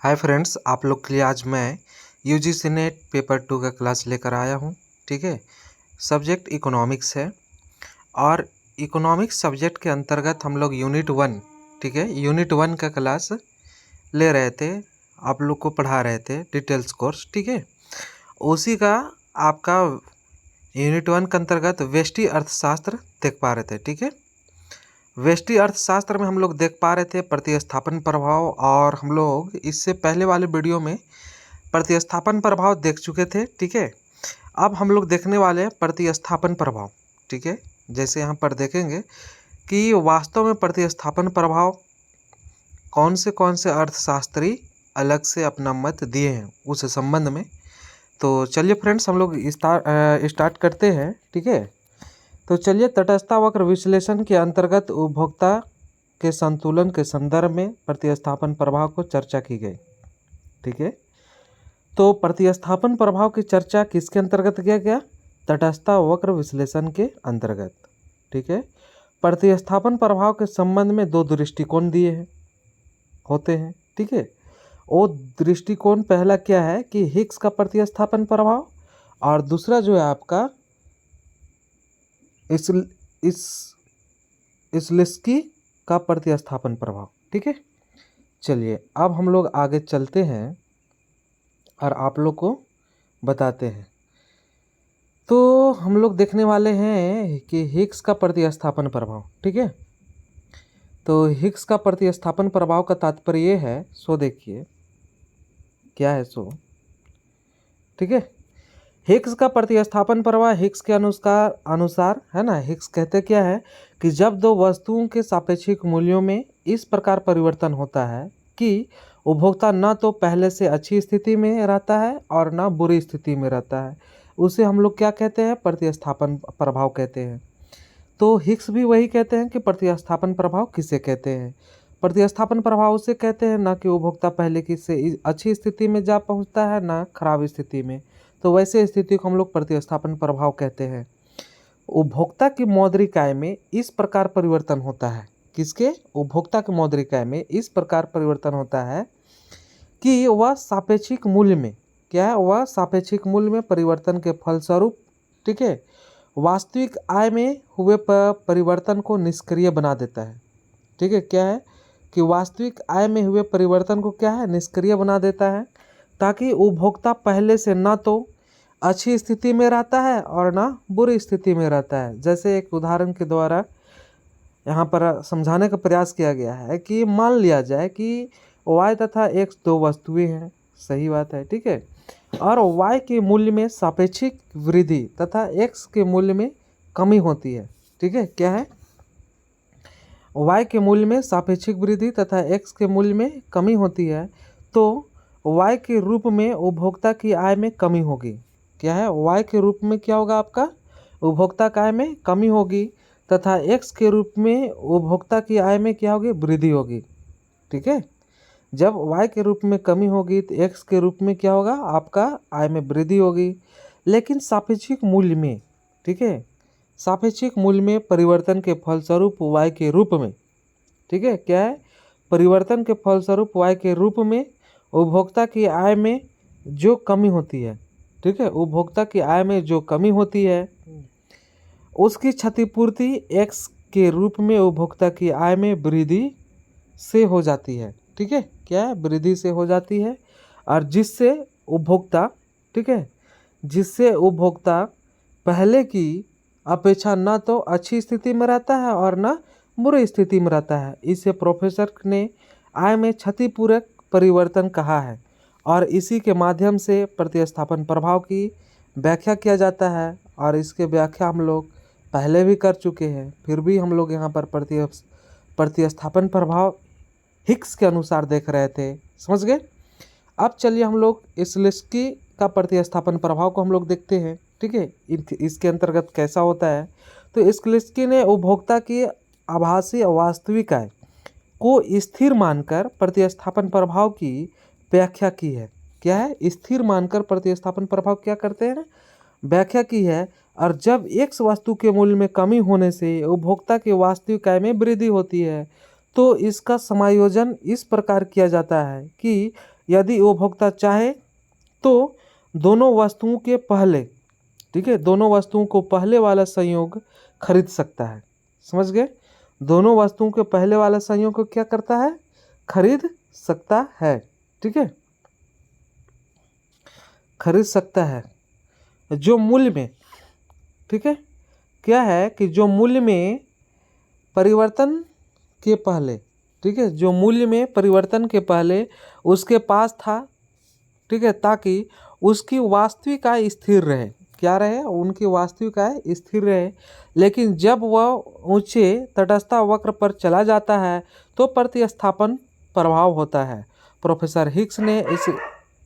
Hi friends, आप लोग के लिए आज मैं यूजीसी नेट पेपर 2 का क्लास लेकर आया हूँ। ठीक है, सब्जेक्ट इकोनॉमिक्स है और इकोनॉमिक्स सब्जेक्ट के अंतर्गत हम लोग यूनिट 1, ठीक है, यूनिट 1 का क्लास ले रहे थे, आप लोग को पढ़ा रहे थे डिटेल्स कोर्स। ठीक है, उसी का आपका यूनिट 1 के अंतर्गत व्यष्टि अर्थशास्त्र देख पा रहे थे। ठीक है, व्यष्टि अर्थशास्त्र में हम लोग देख पा रहे थे प्रतिस्थापन प्रभाव, और हम लोग इससे पहले वाले वीडियो में प्रतिस्थापन प्रभाव देख चुके थे। ठीक है, अब हम लोग देखने वाले हैं प्रतिस्थापन प्रभाव। ठीक है, जैसे यहाँ पर देखेंगे कि वास्तव में प्रतिस्थापन प्रभाव कौन से अर्थशास्त्री अलग से अपना मत दिए हैं उस संबंध में। तो चलिए फ्रेंड्स, हम लोग स्टार्ट करते हैं। ठीक है, तो चलिए, तटस्थता वक्र विश्लेषण के अंतर्गत उपभोक्ता के संतुलन के संदर्भ में प्रतिस्थापन प्रभाव को चर्चा की गई। ठीक है, तो प्रतिस्थापन प्रभाव की चर्चा किसके अंतर्गत किया गया? तटस्थता वक्र विश्लेषण के अंतर्गत। ठीक है, प्रतिस्थापन प्रभाव के संबंध में दो दृष्टिकोण दिए हैं होते हैं। ठीक है, वो दृष्टिकोण पहला क्या है कि हिग्स का प्रतिस्थापन प्रभाव, और दूसरा जो है आपका इस्लिस्की का प्रतिस्थापन प्रभाव। ठीक है, चलिए अब हम लोग आगे चलते हैं और आप लोग को बताते हैं। तो हम लोग देखने वाले हैं कि हिग्स का प्रतिस्थापन प्रभाव। ठीक है, तो हिग्स का प्रतिस्थापन प्रभाव का तात्पर्य ये है, सो देखिए क्या है सो। ठीक है, हिग्स का प्रतिस्थापन प्रभाव हिग्स के अनुसार है ना। हिग्स कहते क्या है कि जब दो वस्तुओं के सापेक्षिक मूल्यों में इस प्रकार परिवर्तन होता है कि उपभोक्ता न तो पहले से अच्छी स्थिति में रहता है और न बुरी स्थिति में रहता है, उसे हम लोग क्या कहते हैं? प्रतिस्थापन प्रभाव कहते हैं। तो हिग्स भी वही कहते हैं कि प्रतिस्थापन प्रभाव किसे कहते हैं। प्रतिस्थापन प्रभाव उसे कहते हैं ना कि उपभोक्ता पहले की से अच्छी स्थिति में जा पहुंचता है ना खराब स्थिति में, तो वैसे स्थिति को हम लोग प्रतिस्थापन प्रभाव कहते हैं। उपभोक्ता की मौद्रिक आय में इस प्रकार परिवर्तन होता है। किसके? उपभोक्ता की मौद्रिक आय में इस प्रकार परिवर्तन होता है कि वह सापेक्षिक मूल्य में क्या है? वह सापेक्षिक मूल्य में परिवर्तन के फलस्वरूप, ठीक है, वास्तविक आय में हुए परिवर्तन को निष्क्रिय बना देता है। ठीक है, क्या है कि वास्तविक आय में हुए परिवर्तन को क्या है? निष्क्रिय बना देता है, ताकि उपभोक्ता पहले से ना तो अच्छी स्थिति में रहता है और ना बुरी स्थिति में रहता है। जैसे एक उदाहरण के द्वारा यहाँ पर समझाने का प्रयास किया गया है कि मान लिया जाए कि y तथा x दो वस्तुएं हैं। सही बात है। ठीक है, और y के मूल्य में सापेक्षिक वृद्धि तथा x के मूल्य में कमी होती है। ठीक है, क्या है? y के मूल्य में सापेक्षिक वृद्धि तथा x के मूल्य में कमी होती है, तो y के रूप में उपभोक्ता की आय में कमी होगी। क्या है? y के रूप में क्या होगा? आपका उपभोक्ता की आय में कमी होगी, तथा x के रूप में उपभोक्ता की आय में क्या होगी? वृद्धि होगी। ठीक है, जब y के रूप में कमी होगी तो x के रूप में क्या होगा? आपका आय में वृद्धि होगी। लेकिन सापेक्षिक मूल्य में, ठीक है, सापेक्षिक मूल्य में परिवर्तन के फलस्वरूप y के रूप में, ठीक है, क्या है? परिवर्तन के फलस्वरूप y के रूप में उपभोक्ता की आय में जो कमी होती है, ठीक है, उपभोक्ता की आय में जो कमी होती है उसकी क्षतिपूर्ति x के रूप में उपभोक्ता की आय में वृद्धि से हो जाती है। ठीक है, क्या है? वृद्धि से हो जाती है, और जिससे उपभोक्ता, ठीक है, जिससे उपभोक्ता पहले की अपेक्षा न तो अच्छी स्थिति में रहता है और न बुरी स्थिति में रहता है। इसे प्रोफेसर ने आय में क्षतिपूरक परिवर्तन कहा है, और इसी के माध्यम से प्रतिस्थापन प्रभाव की व्याख्या किया जाता है। और इसके व्याख्या हम लोग पहले भी कर चुके हैं, फिर भी हम लोग यहाँ पर प्रतिस्थापन प्रभाव हिग्स के अनुसार देख रहे थे। समझ गए? अब चलिए हम लोग इस्लिस्की का प्रतिस्थापन प्रभाव को हम लोग देखते हैं। ठीक है, इसके अंतर्गत कैसा होता है। तो इस्लिस्की ने उपभोक्ता की आभासी वास्तविक आय को स्थिर मानकर प्रतिस्थापन प्रभाव की व्याख्या की है। क्या है? स्थिर मानकर प्रतिस्थापन प्रभाव क्या करते हैं? व्याख्या की है। और जब एक वस्तु के मूल्य में कमी होने से उपभोक्ता की वास्तविक आय में वृद्धि होती है, तो इसका समायोजन इस प्रकार किया जाता है कि यदि उपभोक्ता चाहे तो दोनों वस्तुओं के पहले, ठीक है, दोनों वस्तुओं को पहले वाला संयोग खरीद सकता है। समझ गए? दोनों वस्तुओं के पहले वाला संयोग को क्या करता है? खरीद सकता है। ठीक है, खरीद सकता है। जो मूल्य में, ठीक है, क्या है कि जो मूल्य में परिवर्तन के पहले, ठीक है, जो मूल्य में परिवर्तन के पहले उसके पास था, ठीक है, ताकि उसकी वास्तविक आय स्थिर रहे। क्या रहे? उनकी वास्तविक आय स्थिर रहे। लेकिन जब वह ऊंचे तटस्थता वक्र पर चला जाता है तो प्रतिस्थापन प्रभाव होता है। प्रोफेसर हिग्स ने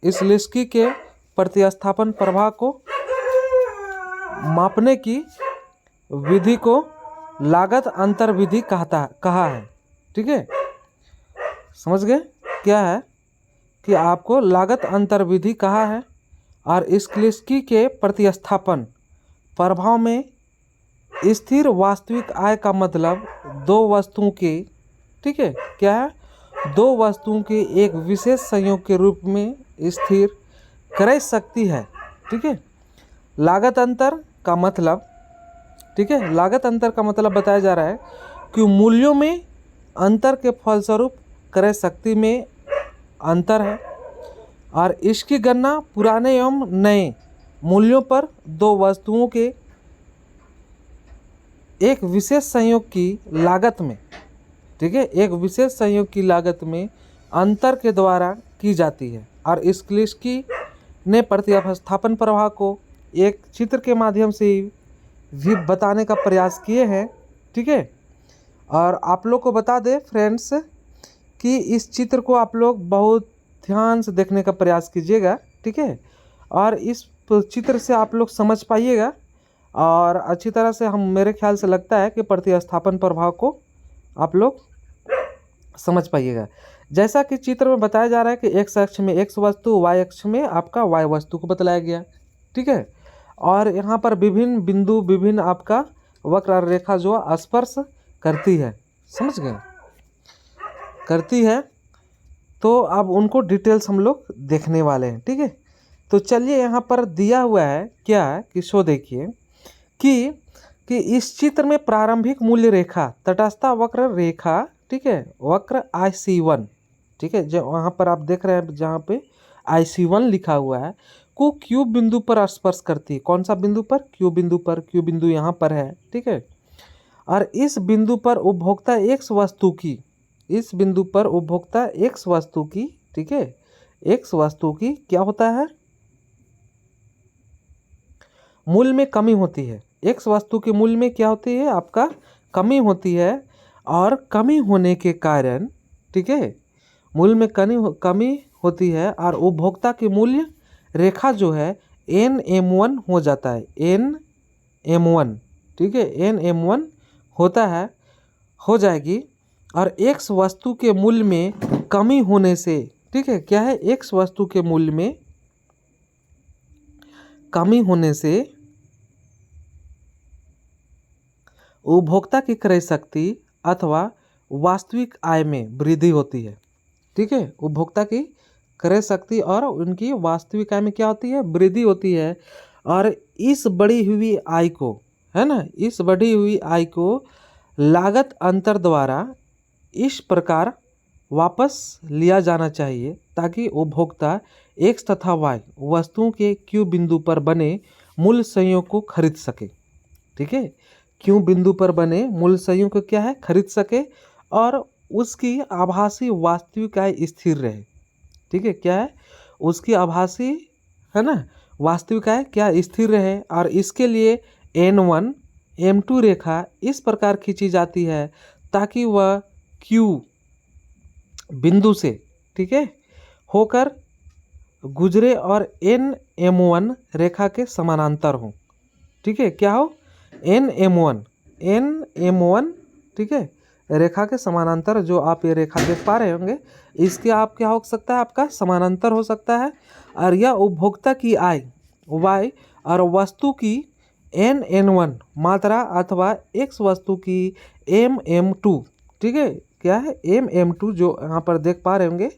इस लिस्की के प्रतिस्थापन प्रभाव को मापने की विधि को लागत अंतर विधि कहा है। ठीक है, समझ गए? क्या है कि आपको लागत अंतर विधि कहा है। और इस लिस्की के प्रतिस्थापन प्रभाव में स्थिर वास्तविक आय का मतलब दो वस्तुओं के, ठीक है, क्या है? दो वस्तुओं के एक विशेष संयोग के रूप में स्थिर क्रय शक्ति है। ठीक है, लागत अंतर का मतलब, ठीक है, लागत अंतर का मतलब बताया जा रहा है कि मूल्यों में अंतर के फलस्वरूप क्रय शक्ति में अंतर है। और इसकी गणना पुराने एवं नए मूल्यों पर दो वस्तुओं के एक विशेष संयोग की लागत में, ठीक है, एक विशेष संयोग की लागत में अंतर के द्वारा की जाती है। और इस लिस्की ने प्रतिस्थापन प्रभाव को एक चित्र के माध्यम से भी बताने का प्रयास किए हैं। ठीक है, और आप लोग को बता दें फ्रेंड्स कि इस चित्र को आप लोग बहुत ध्यान से देखने का प्रयास कीजिएगा। ठीक है, और इस चित्र से आप लोग समझ पाइएगा और अच्छी तरह से, हम मेरे ख्याल से लगता है कि प्रतिस्थापन प्रभाव को आप लोग समझ पाइएगा। जैसा कि चित्र में बताया जा रहा है कि x अक्ष में x वस्तु, y अक्ष में आपका y वस्तु को बतलाया गया। ठीक है, और यहाँ पर विभिन्न बिंदु, विभिन्न आपका वक्र रेखा जो स्पर्श करती है, समझ गए, करती है। तो अब उनको डिटेल्स हम लोग देखने वाले हैं। ठीक है, तो चलिए यहाँ पर दिया हुआ है क्या है कि शो देखिए कि इस चित्र में प्रारंभिक मूल्य रेखा तटस्थता वक्र रेखा, ठीक है, वक्र IC1, ठीक है, जो वहाँ पर आप देख रहे हैं जहाँ पे IC1 लिखा हुआ है, को क्यू बिंदु पर स्पर्श करती है। कौन सा बिंदु पर? क्यू बिंदु पर। क्यू बिंदु यहाँ पर है। ठीक है, और इस बिंदु पर उपभोक्ता x वस्तु की, इस बिंदु पर उपभोक्ता x वस्तु की, ठीक है, x वस्तु की क्या होता है? मूल्य में कमी होती है। x वस्तु के मूल्य में क्या होती है? आपका कमी होती है। और कमी होने के कारण, ठीक है, मूल्य में कमी होती है और उपभोक्ता की मूल्य रेखा जो है NM1 हो जाता है। NM1, ठीक है, NM1 होता है, हो जाएगी। और x वस्तु के मूल्य में कमी होने से, ठीक है, क्या है? x वस्तु के मूल्य में कमी होने से उपभोक्ता की क्रय शक्ति अथवा वास्तविक आय में वृद्धि होती है। ठीक है, उपभोक्ता की क्रय शक्ति और उनकी वास्तविक आय में क्या होती है? वृद्धि होती है। और इस बढ़ी हुई आय को, है ना, इस बढ़ी हुई आय को लागत अंतर द्वारा इस प्रकार वापस लिया जाना चाहिए ताकि उपभोक्ता x तथा y वस्तुओं के Q बिंदु पर बने मूल्य संयोग को खरीद सके। ठीक है, Q बिंदु पर बने मूल्य संयोग को क्या है? खरीद सके और उसकी आभासी वास्तविक आय स्थिर रहे। ठीक है, क्या है? उसकी आभासी, है ना, वास्तविक आय क्या स्थिर रहे। और इसके लिए N1 M2 रेखा इस प्रकार खींची जाती है ताकि वह Q बिंदु से, ठीक है, होकर गुजरे और NM1 रेखा के समानांतर हो। ठीक है, क्या हो? NM1, ठीक है, रेखा के समानांतर, जो आप ये रेखा देख पा रहे होंगे, इसके आप क्या हो सकता है? आपका समानांतर हो सकता है। और यह उपभोक्ता की आय y और वस्तु की NN1 मात्रा अथवा x वस्तु की MM2, ठीक है, क्या है? MM2 जो यहाँ पर देख पा रहे होंगे,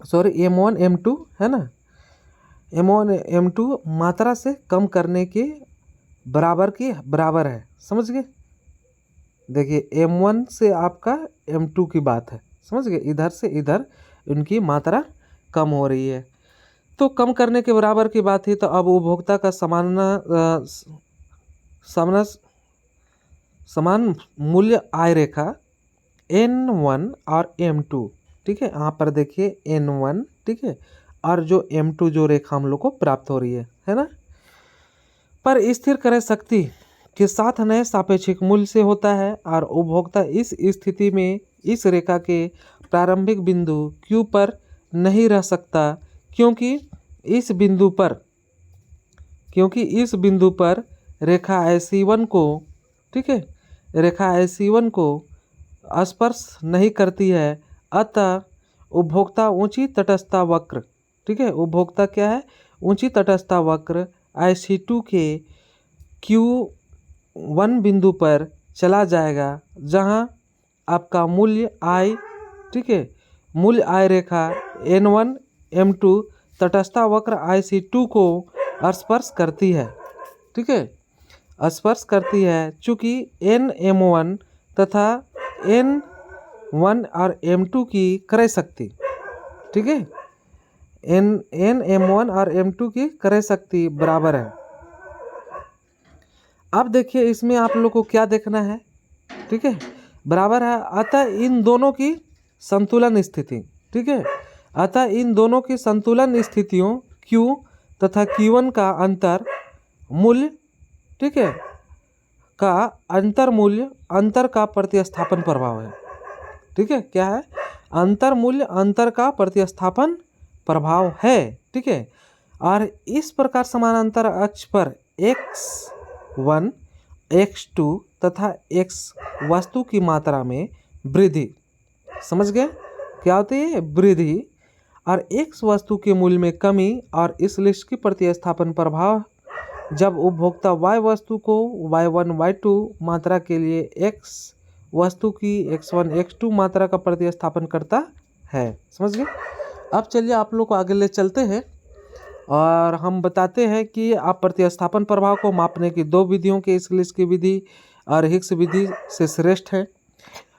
सॉरी M1 M2 है ना, M1 M2 मात्रा से कम करने के बराबर है। समझ गए? देखिए M1 से आपका M2 की बात है, समझ गए? इधर से इधर उनकी मात्रा कम हो रही है, तो कम करने के बराबर की बात थी। तो अब उपभोक्ता का समान मूल्य आय रेखा N1 और M2, ठीक है, यहाँ पर देखिए N1, ठीक है, और जो M2 जो रेखा हम लोग को प्राप्त हो रही है ना, पर स्थिर क्रय शक्ति के साथ नए सापेक्षिक मूल्य से होता है, और उपभोक्ता इस स्थिति में इस रेखा के प्रारंभिक बिंदु Q पर नहीं रह सकता, क्योंकि इस बिंदु पर रेखा IC1 को, ठीक है, रेखा IC1 को स्पर्श नहीं करती है। अतः उपभोक्ता ऊंची तटस्थता वक्र, ठीक है, उपभोक्ता क्या है, ऊंची तटस्थता वक्र IC2 के Q1 बिंदु पर चला जाएगा, जहां आपका मूल्य I, ठीक है, मूल्य आय रेखा N1 M2 तटस्थता वक्र IC2 को स्पर्श करती है, ठीक है, स्पर्श करती है। चूँकि N M1 तथा N1 और M2 की क्रय शक्ति, ठीक है, N M1 और M2 की क्रय शक्ति बराबर है। अब देखिए इसमें आप लोग को क्या देखना है, ठीक है, बराबर है। अतः इन दोनों की संतुलन स्थिति, ठीक है, अतः इन दोनों की संतुलन स्थितियों Q तथा Q1 का अंतर मूल्य, ठीक है, का अंतर मूल्य अंतर का प्रतिस्थापन प्रभाव है, ठीक है, क्या है, अंतर मूल्य अंतर का प्रतिस्थापन प्रभाव है, ठीक है। और इस प्रकार समानांतर अक्ष पर X1 X2 तथा X वस्तु की मात्रा में वृद्धि, समझ गए क्या होती है, वृद्धि, और X वस्तु के मूल्य में कमी, और इस लिस्ट की प्रतिस्थापन प्रभाव जब उपभोक्ता Y वस्तु को Y1 Y2 मात्रा के लिए X वस्तु की X1 X2 मात्रा का प्रतिस्थापन करता है। समझ गए? अब चलिए आप लोग को आगे ले चलते हैं और हम बताते हैं कि आप प्रतिस्थापन प्रभाव को मापने की दो विधियों के इस लिस्ट की विधि और हिग्स विधि से श्रेष्ठ है।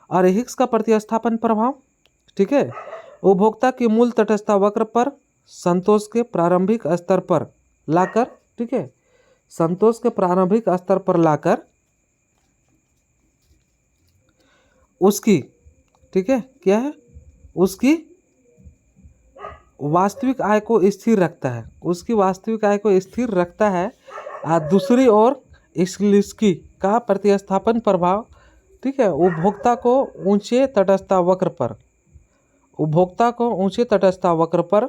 और हिग्स का प्रतिस्थापन प्रभाव, ठीक है, उपभोक्ता के मूल तटस्थता वक्र पर संतोष के प्रारंभिक स्तर पर लाकर, ठीक है, संतोष के प्रारंभिक स्तर पर लाकर उसकी, ठीक है, क्या है, उसकी वास्तविक आय को स्थिर रखता है, उसकी वास्तविक आय को स्थिर रखता है। और दूसरी ओर इस लिस्ट का प्रतिस्थापन प्रभाव, ठीक है, उपभोक्ता को ऊंचे तटस्थता वक्र पर, उपभोक्ता को ऊंचे तटस्थता वक्र पर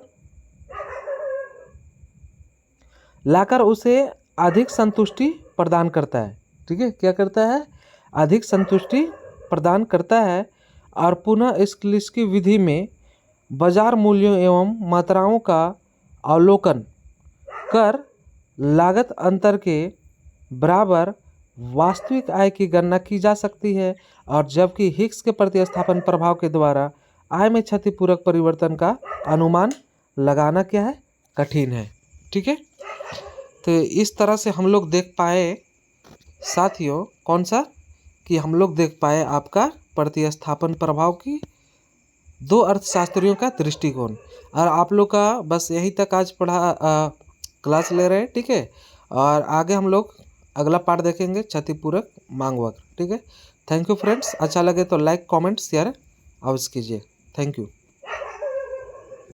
लाकर उसे अधिक संतुष्टि प्रदान करता है, ठीक है, क्या करता है, अधिक संतुष्टि प्रदान करता है। और पुनः इस लिस्ट की विधि में बाजार मूल्यों एवं मात्राओं का अवलोकन कर लागत अंतर के बराबर वास्तविक आय की गणना की जा सकती है, और जबकि हिग्स के प्रतिस्थापन प्रभाव के द्वारा आय में क्षतिपूरक परिवर्तन का अनुमान लगाना क्या है, कठिन है, ठीक है। तो इस तरह से हम लोग देख पाए साथियों, कौन सा, कि हम लोग देख पाए आपका प्रतिस्थापन प्रभाव की दो अर्थशास्त्रियों का दृष्टिकोण। और आप लोग का बस यही तक आज क्लास ले रहे हैं, ठीक है, और आगे हम लोग अगला पार्ट देखेंगे क्षतिपूरक मांग वक्र, ठीक है। थैंक यू फ्रेंड्स, अच्छा लगे तो लाइक कमेंट शेयर अवश्य कीजिए। Thank you.